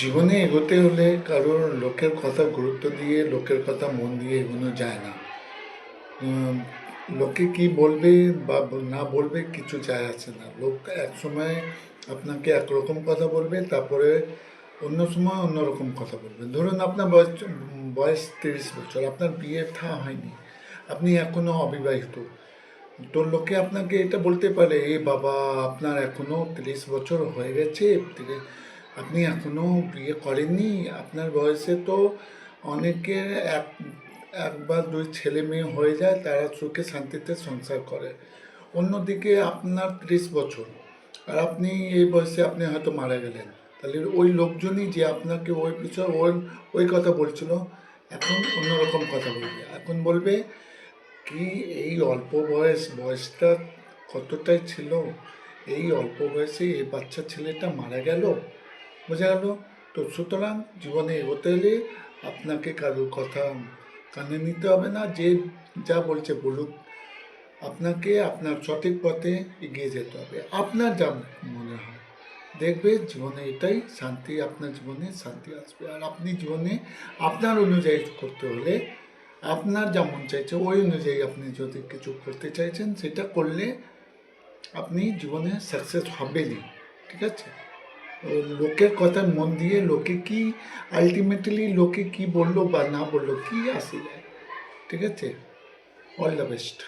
জীবনে এগোতে হলে কারোর লোকের কথা গুরুত্ব দিয়ে লোকের কথা মন দিয়ে এগোনো যায় না। উম, লোকে কি বলবে বা না বলবে কিছু যায় আসে না। লোক এক সময় আপনাকে একরকম কথা বলবে, তারপরে অন্য সময় অন্যরকম কথা বলবে। ধরুন আপনার বয়স 30 বছর, আপনার বিয়ে থা হয়নি, আপনি এখনো অবিবাহিত। তো লোকে আপনাকে এটা বলতে পারে, এ বাবা, আপনার এখনো 30 বছর হয়ে গেছে, আপনি এখনো বিয়ে করেননি, আপনার বয়সে তো অনেকের এক বা দুই ছেলে মেয়ে হয়ে যায়, তারা সুখে শান্তিতে সংসার করে। অন্যদিকে আপনার 30 বছর, আর আপনি এই বয়সে আপনি হয়তো মারা গেলেন, তাহলে ওই লোকজনই যে আপনাকে ওই বিষয় ওই কথা বলছিল, এখন অন্যরকম কথা বলবে। এখন বলবে কি, এই অল্প বয়সটা কতটাই ছিল, এই অল্প বয়সে এই বাচ্চা ছেলেটা মারা গেল। বোঝা গেল? তো সুতরাং জীবনে এগোতে হলে আপনাকে কারোর কথা কানে নিতে হবে না। যে যা বলছে বলুক, আপনাকে আপনার সঠিক পথে এগিয়ে যেতে হবে, আপনার যা মনে হয়। দেখবে জীবনে এটাই শান্তি, আপনার জীবনে শান্তি আসবে। আর আপনি জীবনে আপনার অনুযায়ী করতে হলে, আপনার যা মন চাইছে ওই অনুযায়ী আপনি যদি কিছু করতে চাইছেন, সেটা করলে আপনি জীবনে সাকসেস হবেনই। ঠিক আছে? লোকের কথা মন দিয়ে লোকে কি, আলটিমেটলি লোকে কি বললো বা না বললো কি আসে যায়। ঠিক আছে? All the best.